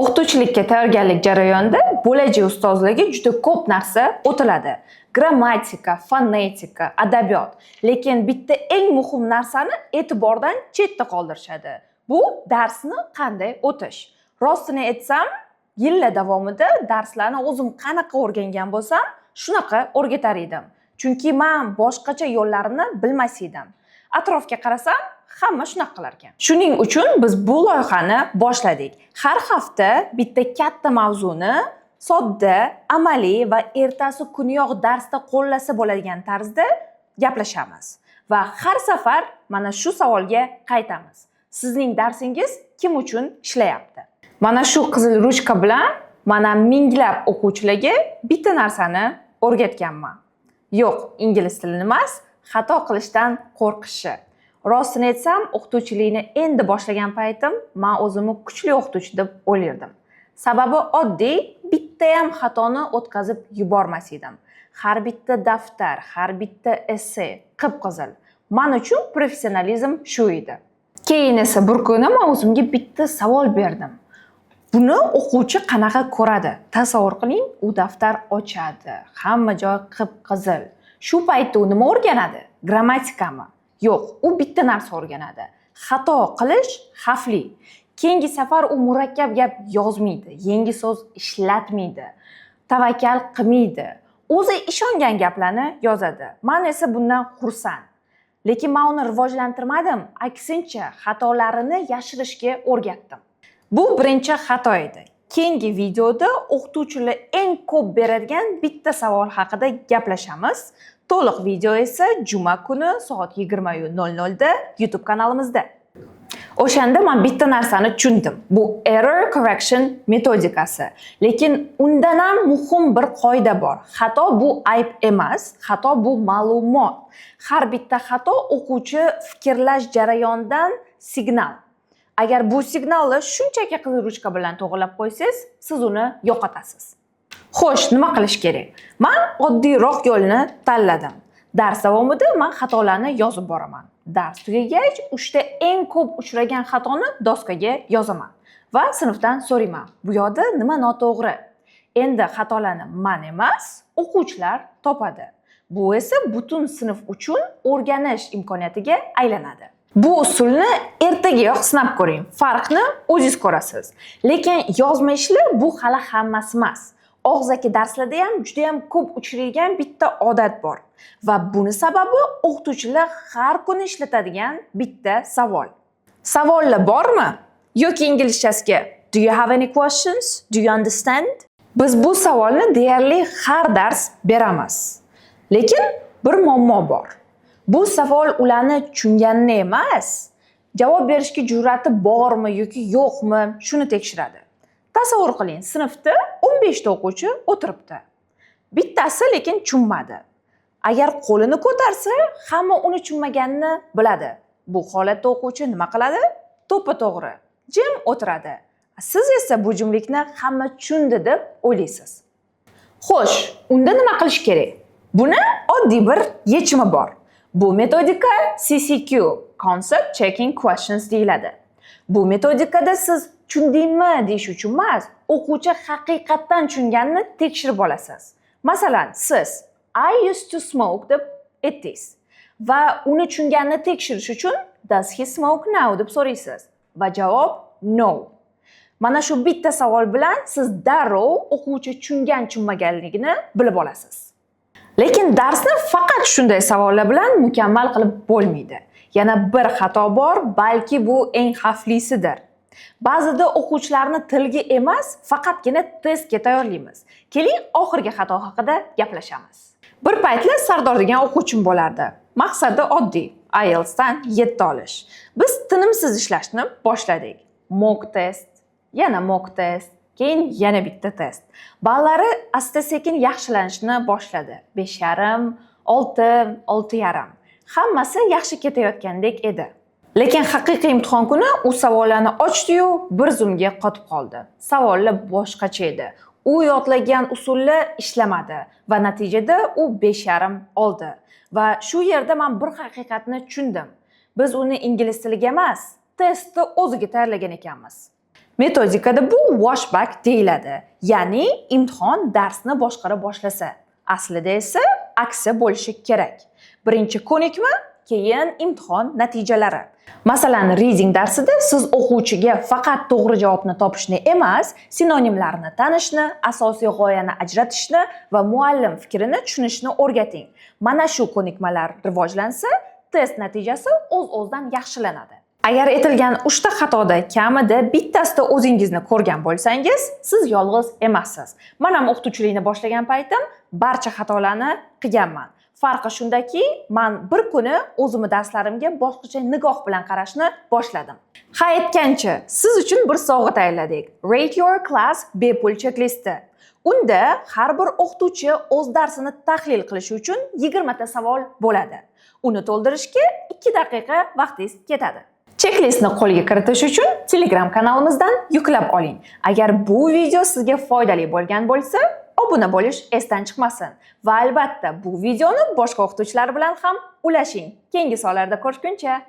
O'qituvchilikka tayyorgarlik jarayonida bo'lajak ustozlarga juda ko'p narsa o'tiladi. Grammatika, fonetika, adabiyot. Lekin bitta eng muhim narsani e'tibordan chetda qoldirishadi. Bu darsni qanday o'tish. Rostini aytsam, yillar davomida darslarni o'zim qanaqa o'rgangan bo'lsam, shunaqa o'rgatar edim. Chunki men boshqacha yo'llarini bilmas edim. Atrofga qarasam, hamma shunaqa qilar ekan. Shuning uchun biz bu loyihani boshladik. Har hafta bitta katta mavzuni sodda, amaliy va ertasi kuniyoq darsda qo'llasa bo'ladigan tarzda gaplashamiz. Va har safar mana shu savolga qaytamiz. Sizning darsingiz kim uchun ishlayapti? Mana shu qizil ruchka bilan mana minglab o'quvchilarga bitta narsani o'rgatganman. Yo'q, ingliz tilini emas, xato qilishdan qo'rqishi. Rostini aytsam, o'qituvchilikni endi boshlagan paytim men o'zimni kuchli o'qituvchi deb o'ylardim. Sababi oddiy, bitta ham xatoni o'tkazib yubormas edim. Har bitta daftar, har bitta essay qip-qizil. Men uchun professionalizm shu edi. Keyin esa bir kuni men o'zimga bitta savol berdim. Buni o'quvchi qanaqa ko'radi? Tasavvur qiling, u daftar ochadi, hamma joy qip-qizil. Shu paytda u nima o'rganadi? Grammatikami? Yo'q, u bitta narsa o'rganadi. Xato qilish xavfli. Keyingi safar u murakkab gap yozmaydi, yangi so'z ishlatmaydi, tavakkal qilmaydi. O'zi ishongan gaplarni yozadi. Men esa bundan xursand. Lekin men uni rivojlantirmadim, aksincha xatolarini yashirishga o'rgatdim. Bu birinchi xato edi. Keyingi videoda o'qituvchilar eng ko'p beradigan bitta savol haqida gaplashamiz. To'liq video esa juma kuni soat 20:00 da YouTube kanalimizda. O'shanda men bitta narsani tushundim. Bu error correction metodikasi. Lekin undan ham muhim bir qoida bor. Xato bu ayb emas, xato bu ma'lumot. Har bitta xato o'quvchi fikrlash jarayonidan signal. Agar bu signalni shunchaki qizil ruchka bilan to'g'rilab qo'ysangiz, siz uni yo'qotasiz. Xo'sh, nima qilish kerak? Men oddiyroq yo'lni tanladim. Dars davomida men xatolarni yozib boraman. Dars tugagach, 3 ta eng ko'p uchragan xatoni doskaga yozaman va sinfdan so'rayman. Bu yerda nima noto'g'ri? Endi xatolarni men emas, o'quvchilar topadi. Bu esa butun sinf uchun o'rganish imkoniyatiga aylanadi. Bu usulni ertagayoq sinab ko'ring. Farqni o'zingiz ko'rasiz. Lekin yozma ishlar bu hali hammasi emas. Og'zaki darslarda ham juda ham ko'p uchraydigan bitta odat bor. Va buni sababi o'qituvchilar har kuni ishlatadigan bitta savol. Savollar bormi? Yoki inglizchasiga Do you have any questions? Do you understand? Biz bu savolni deyarli har dars beramiz. Lekin bir muammo bor. Bu savol ularni tushunganini emas, javob berishga jur'ati bormi yoki yo'qmi, shuni tekshiradi. Tasavvur qiling, sinfda 15 ta o'quvchi o'tiribdi. Bittasi lekin tushunmadi. Agar qo'lini ko'tarsa, hamma uni tushunmaganini biladi. Bu holatda o'quvchi nima qiladi? To'ppa-to'g'ri, jim o'tiradi. Siz esa bu jimlikni hamma tushundi deb o'ylaysiz. Xo'sh, unda nima qilish kerak? Buni oddiy bir yechimi bor. Bu metodika CCQ, Concept Checking Questions deyiladi. Bu metodikada siz tushundingmi deyish uchun emas, o'quvchi haqiqatdan tushunganini tekshirib olasiz. Masalan, siz I used to smoke deb aytdingiz va uni tushunganini tekshirish uchun Does he smoke now deb so'raysiz va javob no. Mana shu bitta savol bilan siz darrov o'quvchi tushungan-tushunmaganligini bilib olasiz. Lekin darsni faqat shunday savollar bilan mukammal qilib bo'lmaydi. Yana bir xato bor, balki bu eng xavflisidir. Ba'zida o'quvchilarni tilga emas, faqatgina testga tayyorlaymiz. Keling, oxirgi xato haqida gaplashamiz. Bir paytlar Sardor degan o'quvchim bo'lardi. Maqsadi oddiy, IELTS dan 7 olish. Biz tinimsiz ishlashni boshladik. Mock test, yana mock test, keyin yana bitta test. Ballari asta-sekin yaxshilanishni boshladi. 5,5, 6, 6,5. Hammasi yaxshi ketayotgandek edi. Lekin haqiqiy imtihon kuni u savollarni ochdi-yu, bir zumga qotib qoldi. Savollar boshqacha edi. U yodlagan usullar ishlamadi va natijada u 5,5 oldi. Va shu yerda men bir haqiqatni tushundim. Biz uni ingliz tiliga emas, testni o'ziga tayyorlagan ekanmiz. Metodikada bu washback deyiladi, ya'ni imtihon darsni boshqara boshlasa. Aslida esa aksi bo'lishi kerak. Birinchi ko'nikma, keyin imtihon natijalari. Masalan, reading darsida siz o'quvchiga faqat to'g'ri javobni topishni emas, sinonimlarni tanishni, asosiy g'oyani ajratishni va muallim fikrini tushunishni o'rgating. Mana shu ko'nikmalar rivojlansa, test natijasi o'z-o'zidan yaxshilanadi. Agar aytilgan 3 ta xatoda kamida bittasida o'zingizni ko'rgan bo'lsangiz, siz yolg'iz emassiz. Men ham o'qituvchilikni boshlagan paytim barcha xatolarni qilganman. Farqi shundaki, men bir kuni o'zimni darslarimga boshqacha nigoh bilan qarashni boshladim. Ha aytgancha, siz uchun bir sovg'a tayyorladik. Rate Your Class bepul checklisti. Unda har bir o'qituvchi o'z darsini tahlil qilish uchun 20 ta savol bo'ladi. Uni to'ldirishga 2 daqiqa vaqtingiz ketadi. Checklistni qo'lga kiritish uchun Telegram kanalimizdan yuklab oling. Agar bu video sizga foydali bo'lgan bo'lsa, obuna bo'lish esdan chiqmasin. Va albatta bu videoni boshqa o'qituvchilar bilan ham ulashing. Keyingi sonlarda ko'rishguncha